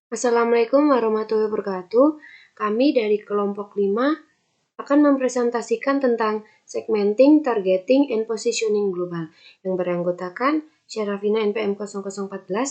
Assalamualaikum warahmatullahi wabarakatuh. Kami dari kelompok 5 akan mempresentasikan tentang segmenting, targeting, and positioning global yang beranggotakan Syarafina NPM 0014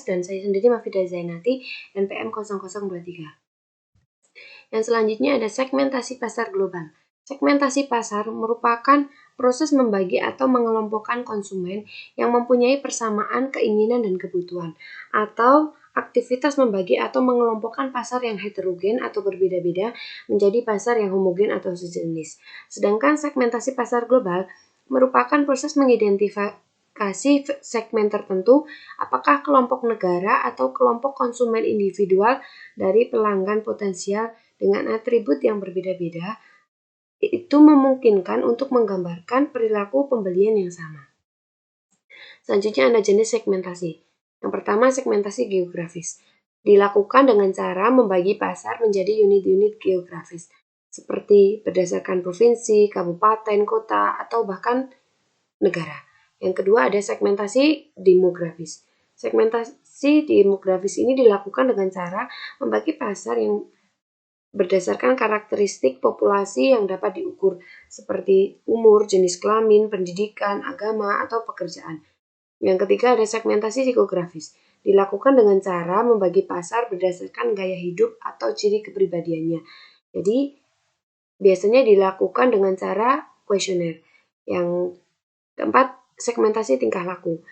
dan saya sendiri Mafida Zainati NPM 0023. Yang selanjutnya ada segmentasi pasar global. Segmentasi pasar merupakan proses membagi atau mengelompokkan konsumen yang mempunyai persamaan keinginan dan kebutuhan, atau aktivitas membagi atau mengelompokkan pasar yang heterogen atau berbeda-beda menjadi pasar yang homogen atau sejenis. Sedangkan segmentasi pasar global merupakan proses mengidentifikasi segmen tertentu, apakah kelompok negara atau kelompok konsumen individual dari pelanggan potensial dengan atribut yang berbeda-beda, itu memungkinkan untuk menggambarkan perilaku pembelian yang sama. Selanjutnya ada jenis segmentasi. Yang pertama, segmentasi geografis. Dilakukan dengan cara membagi pasar menjadi unit-unit geografis, seperti berdasarkan provinsi, kabupaten, kota, atau bahkan negara. Yang kedua ada segmentasi demografis. Segmentasi demografis ini dilakukan dengan cara membagi pasar yang berdasarkan karakteristik populasi yang dapat diukur, seperti umur, jenis kelamin, pendidikan, agama, atau pekerjaan. Yang ketiga ada segmentasi psikografis. Dilakukan dengan cara membagi pasar berdasarkan gaya hidup atau ciri kepribadiannya. Jadi, biasanya dilakukan dengan cara kuesioner. Yang keempat, segmentasi tingkah laku.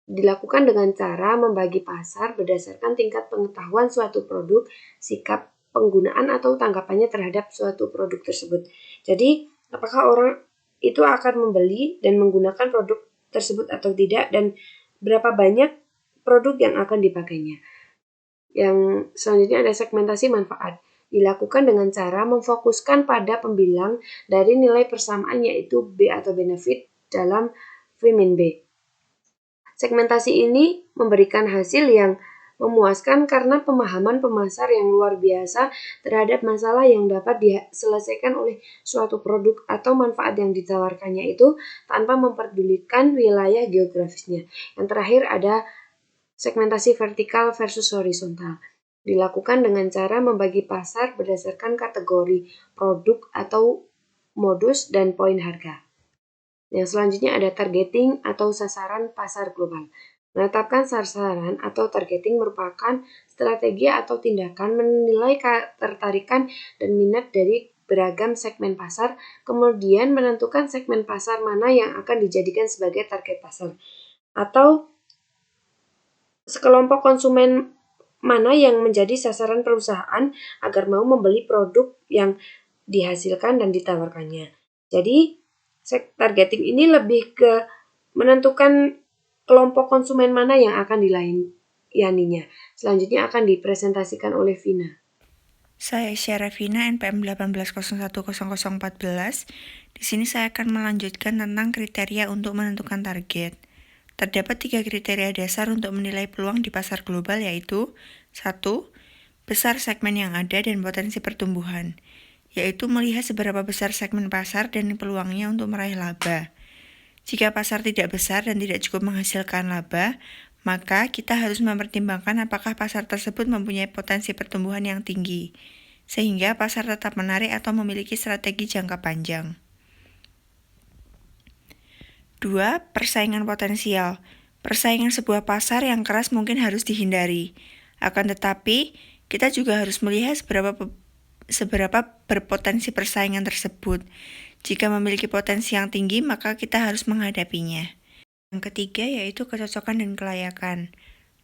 Dilakukan dengan cara membagi pasar berdasarkan tingkat pengetahuan suatu produk, sikap penggunaan atau tanggapannya terhadap suatu produk tersebut. Jadi, apakah orang itu akan membeli dan menggunakan produk tersebut atau tidak, dan berapa banyak produk yang akan dipakainya. Yang selanjutnya ada segmentasi manfaat. Dilakukan dengan cara memfokuskan pada pembilang dari nilai persamaan, yaitu B atau benefit dalam V min B. Segmentasi ini memberikan hasil yang memuaskan karena pemahaman pemasar yang luar biasa terhadap masalah yang dapat diselesaikan oleh suatu produk atau manfaat yang ditawarkannya itu tanpa memperdulikan wilayah geografisnya. Yang terakhir ada segmentasi vertikal versus horizontal. Dilakukan dengan cara membagi pasar berdasarkan kategori produk atau modus dan poin harga. Yang selanjutnya ada targeting atau sasaran pasar global. Menetapkan sasaran atau targeting merupakan strategi atau tindakan menilai ketertarikan dan minat dari beragam segmen pasar, kemudian menentukan segmen pasar mana yang akan dijadikan sebagai target pasar, atau sekelompok konsumen mana yang menjadi sasaran perusahaan agar mau membeli produk yang dihasilkan dan ditawarkannya. Jadi, targeting ini lebih ke menentukan kelompok konsumen mana yang akan dilayaninya. Selanjutnya akan dipresentasikan oleh Vina. Saya Syarafina NPM 18010014. Di sini saya akan melanjutkan tentang kriteria untuk menentukan target. Terdapat 3 kriteria dasar untuk menilai peluang di pasar global, yaitu 1. Besar segmen yang ada dan potensi pertumbuhan, yaitu melihat seberapa besar segmen pasar dan peluangnya untuk meraih laba. Jika pasar tidak besar dan tidak cukup menghasilkan laba, maka kita harus mempertimbangkan apakah pasar tersebut mempunyai potensi pertumbuhan yang tinggi, sehingga pasar tetap menarik atau memiliki strategi jangka panjang. 2. Persaingan potensial. Persaingan sebuah pasar yang keras mungkin harus dihindari. Akan tetapi, kita juga harus melihat seberapa berpotensi persaingan tersebut. Jika memiliki potensi yang tinggi, maka kita harus menghadapinya. Yang ketiga yaitu kecocokan dan kelayakan.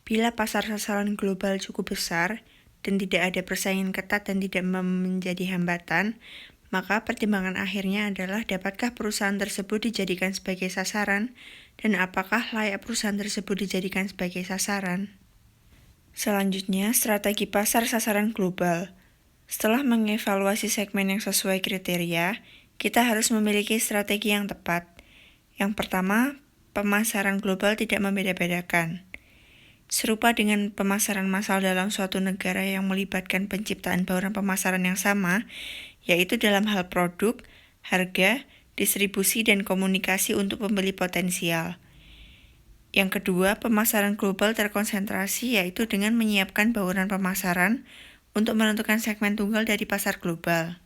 Bila pasar sasaran global cukup besar dan tidak ada persaingan ketat dan tidak menjadi hambatan, maka pertimbangan akhirnya adalah dapatkah perusahaan tersebut dijadikan sebagai sasaran dan apakah layak perusahaan tersebut dijadikan sebagai sasaran. Selanjutnya, strategi pasar sasaran global. Setelah mengevaluasi segmen yang sesuai kriteria, kita harus memiliki strategi yang tepat. Yang pertama, pemasaran global tidak membeda-bedakan. Serupa dengan pemasaran massal dalam suatu negara yang melibatkan penciptaan bauran pemasaran yang sama, yaitu dalam hal produk, harga, distribusi, dan komunikasi untuk pembeli potensial. Yang kedua, pemasaran global terkonsentrasi, yaitu dengan menyiapkan bauran pemasaran untuk menentukan segmen tunggal dari pasar global.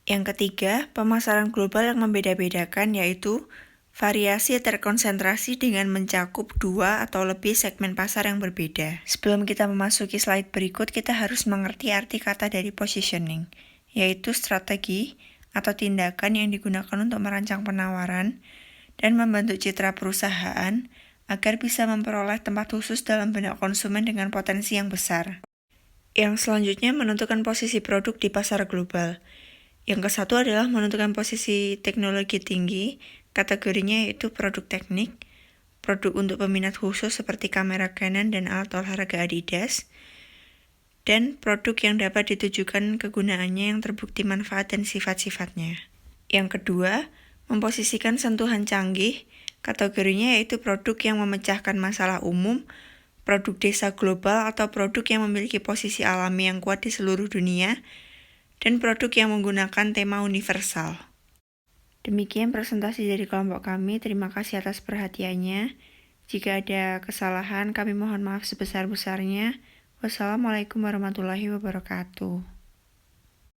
Yang ketiga, pemasaran global yang membeda-bedakan, yaitu variasi terkonsentrasi dengan mencakup 2 atau lebih segmen pasar yang berbeda. Sebelum kita memasuki slide berikut, kita harus mengerti arti kata dari positioning, yaitu strategi atau tindakan yang digunakan untuk merancang penawaran dan membentuk citra perusahaan agar bisa memperoleh tempat khusus dalam benak konsumen dengan potensi yang besar. Yang selanjutnya menentukan posisi produk di pasar global. Yang kesatu adalah menentukan posisi teknologi tinggi, kategorinya yaitu produk teknik, produk untuk peminat khusus seperti kamera Canon dan alat olahraga Adidas, dan produk yang dapat ditujukan kegunaannya yang terbukti manfaat dan sifat-sifatnya. Yang kedua, memposisikan sentuhan canggih, kategorinya yaitu produk yang memecahkan masalah umum, produk desa global atau produk yang memiliki posisi alami yang kuat di seluruh dunia, dan produk yang menggunakan tema universal. Demikian presentasi dari kelompok kami. Terima kasih atas perhatiannya. Jika ada kesalahan, kami mohon maaf sebesar-besarnya. Wassalamualaikum warahmatullahi wabarakatuh.